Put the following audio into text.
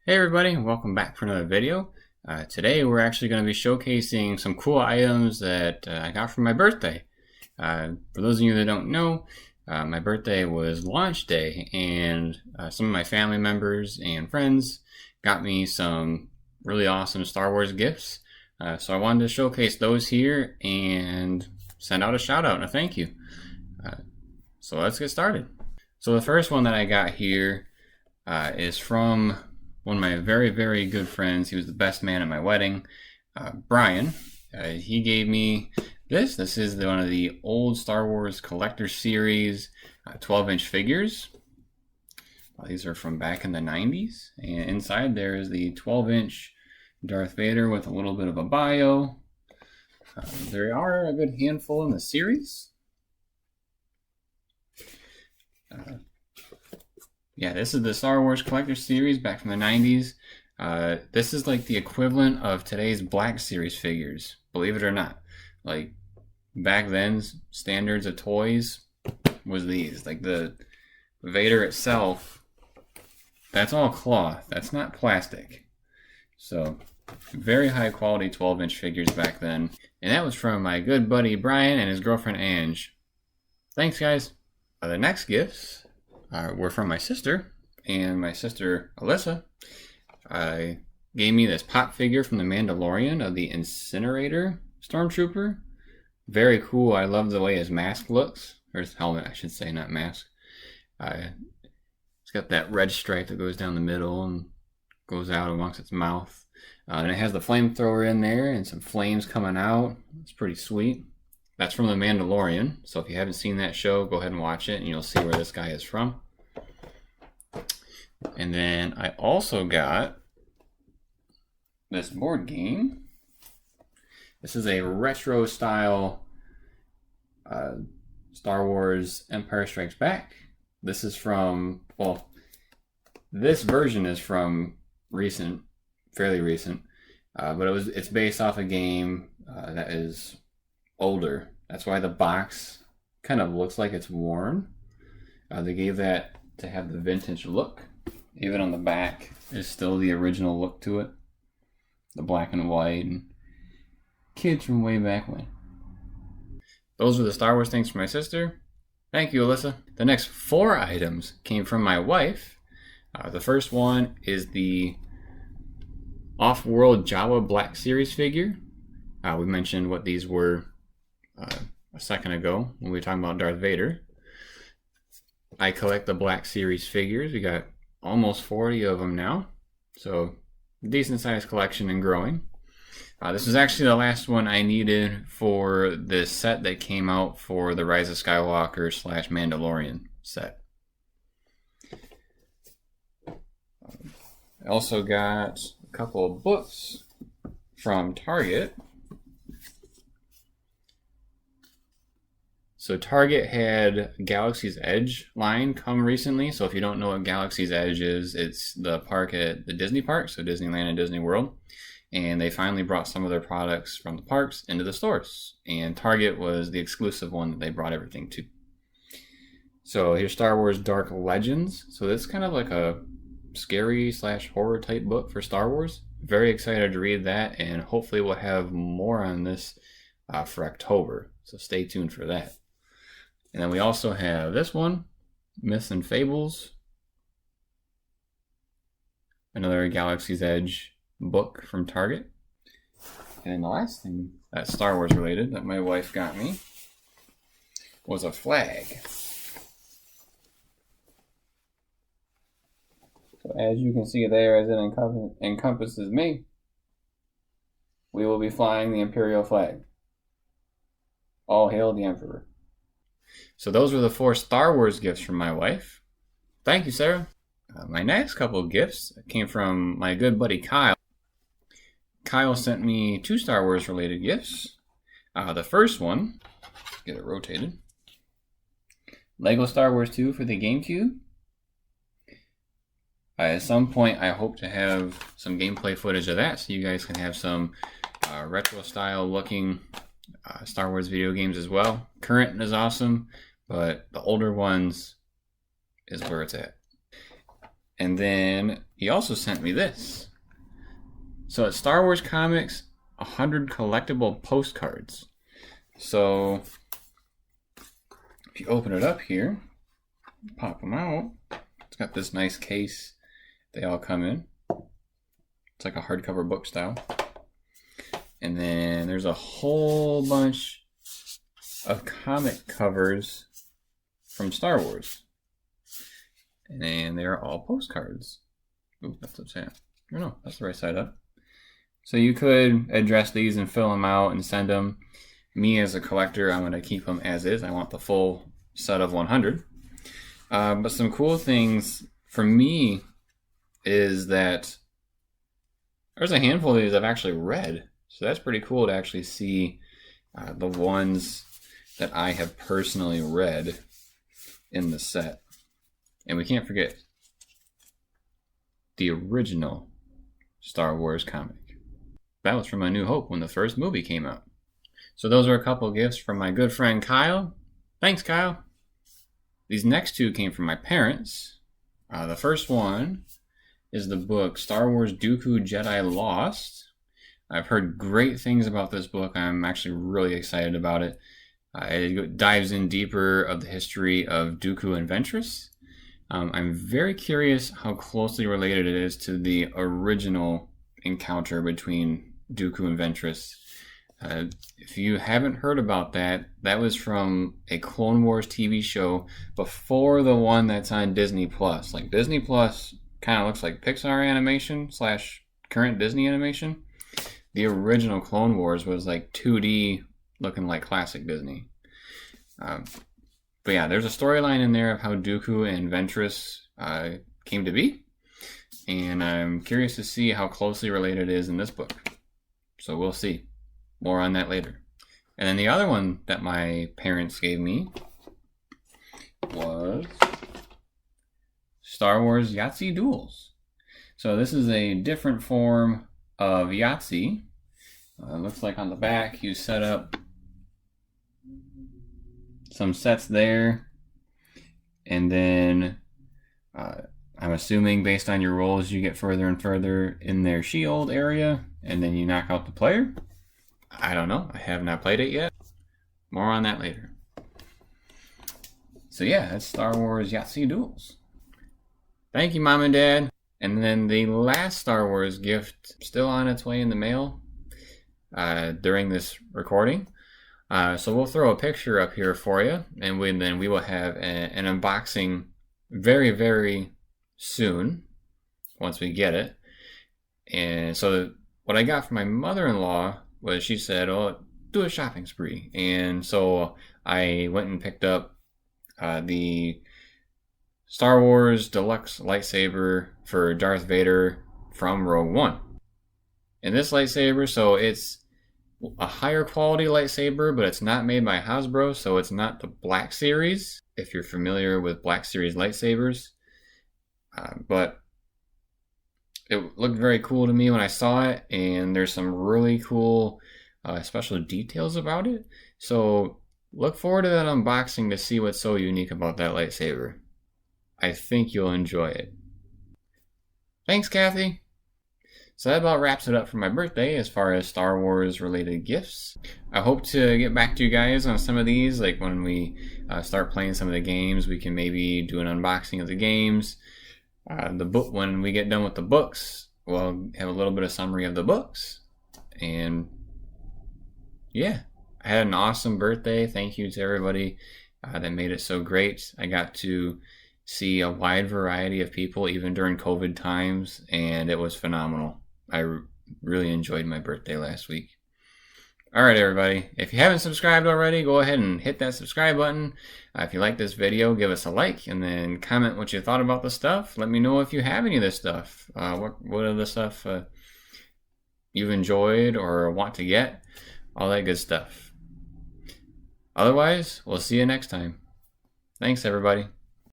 Hey everybody, welcome back for another video. Today we're actually going to be showcasing some cool items that I got for my birthday. For those of you that don't know, my birthday was launch day, and some of my family members and friends got me some really awesome Star Wars gifts. So I wanted to showcase those here and send out a shout out and a thank you. So let's get started. So the first one that I got here is from one of my very, very good friends. He was the best man at my wedding, Brian. He gave me this. This is one of the old Star Wars Collector Series 12-inch figures. These are from back in the 90s. And inside there is the 12-inch Darth Vader with a little bit of a bio. There are a good handful in the series. Yeah, this is the Star Wars Collector Series back from the 90s. This is like the equivalent of today's Black Series figures, believe it or not. Like, back then, standards of toys was these. Like, the Vader itself, that's all cloth. That's not plastic. So, very high quality 12-inch figures back then. And that was from my good buddy Brian and his girlfriend Ange. Thanks, guys. The next gifts were from my sister, and my sister Alyssa gave me this pop figure from the Mandalorian of the Incinerator Stormtrooper. Very cool. I love the way his mask looks, or his helmet I should say, not mask. It's got that red stripe that goes down the middle and goes out amongst its mouth, and it has the flamethrower in there and some flames coming out. It's pretty sweet. That's from the Mandalorian, so if you haven't seen that show, go ahead and watch it and you'll see where this guy is from. And then I also got this board game. This is a retro style Star Wars Empire Strikes Back. This is from, well, this version is from recent, fairly recent, but it's based off a game that is older. That's why the box kind of looks like it's worn. They gave that to have the vintage look. Even on the back, there's still the original look to it. The black and white, and kids from way back when. Those were the Star Wars things for my sister. Thank you, Alyssa. The next 4 items came from my wife. The first one is the Off-World Jawa Black Series figure. We mentioned what these were a second ago when we were talking about Darth Vader. I collect the Black Series figures. We got almost 40 of them now, so decent sized collection and growing. This was actually the last one I needed for this set that came out for the Rise of Skywalker / Mandalorian set. I also got a couple of books from Target. So Target had Galaxy's Edge line come recently. So if you don't know what Galaxy's Edge is, it's the park at the Disney park, so Disneyland and Disney World. And they finally brought some of their products from the parks into the stores. And Target was the exclusive one that they brought everything to. So here's Star Wars Dark Legends. So it's kind of like a scary / horror type book for Star Wars. Very excited to read that, and hopefully we'll have more on this for October. So stay tuned for that. And then we also have this one, Myths and Fables. Another Galaxy's Edge book from Target. And then the last thing that's Star Wars related that my wife got me was a flag. So as you can see there, as it encompasses me, we will be flying the Imperial flag. All hail the Emperor. So those were the 4 Star Wars gifts from my wife. Thank you, Sarah. My next couple of gifts came from my good buddy Kyle. Kyle sent me 2 Star Wars related gifts. The first one, get it rotated, Lego Star Wars 2 for the GameCube. At some point I hope to have some gameplay footage of that so you guys can have some retro style looking Star Wars video games as well. Current is awesome, but the older ones is where it's at. And then he also sent me this. So it's Star Wars Comics 100 collectible postcards. So if you open it up here, pop them out. It's got this nice case they all come in. It's like a hardcover book style. And then there's a whole bunch of comic covers from Star Wars. And they're all postcards. Ooh, that's upside down. Oh no, that's the right side up. So you could address these and fill them out and send them. Me as a collector, I'm going to keep them as is. I want the full set of 100. But some cool things for me is that there's a handful of these I've actually read. So that's pretty cool to actually see the ones that I have personally read in the set. And we can't forget the original Star Wars comic. That was from A New Hope when the first movie came out. So those are a couple gifts from my good friend Kyle. Thanks, Kyle. These next two came from my parents. The first one is the book Star Wars Dooku Jedi Lost. I've heard great things about this book. I'm actually really excited about it. It dives in deeper of the history of Dooku and Ventress. I'm very curious how closely related it is to the original encounter between Dooku and Ventress. If you haven't heard about that, that was from a Clone Wars TV show before the one that's on Disney Plus. Like Disney Plus kind of looks like Pixar animation / current Disney animation. The original Clone Wars was like 2D looking like classic Disney. But yeah, there's a storyline in there of how Dooku and Ventress came to be. And I'm curious to see how closely related it is in this book. So we'll see. More on that later. And then the other one that my parents gave me was Star Wars Yahtzee Duels. So this is a different form of Yahtzee. Looks like on the back you set up some sets there. And then I'm assuming based on your rolls you get further and further in their shield area. And then you knock out the player. I don't know. I have not played it yet. More on that later. So yeah, that's Star Wars Yahtzee Duels. Thank you, Mom and Dad. And then the last Star Wars gift still on its way in the mail during this recording. So we'll throw a picture up here for you. And then we will have an unboxing very, very soon once we get it. And so what I got from my mother-in-law was she said, oh, do a shopping spree. And so I went and picked up the Star Wars Deluxe Lightsaber for Darth Vader from Rogue One. And this lightsaber, so it's a higher quality lightsaber, but it's not made by Hasbro, so it's not the Black Series, if you're familiar with Black Series lightsabers. But it looked very cool to me when I saw it, and there's some really cool special details about it. So look forward to that unboxing to see what's so unique about that lightsaber. I think you'll enjoy it. Thanks, Kathy. So that about wraps it up for my birthday as far as Star Wars related gifts. I hope to get back to you guys on some of these, like when we start playing some of the games, we can maybe do an unboxing of the games. The book, when we get done with the books, we'll have a little bit of summary of the books. And yeah, I had an awesome birthday. Thank you to everybody that made it so great. I got to see a wide variety of people even during COVID times, and it was phenomenal. I really enjoyed my birthday last week. Alright everybody, if you haven't subscribed already, go ahead and hit that subscribe button. If you like this video, give us a like, and then comment what you thought about the stuff. Let me know if you have any of this stuff. What are the stuff you've enjoyed or want to get? All that good stuff. Otherwise, we'll see you next time. Thanks everybody.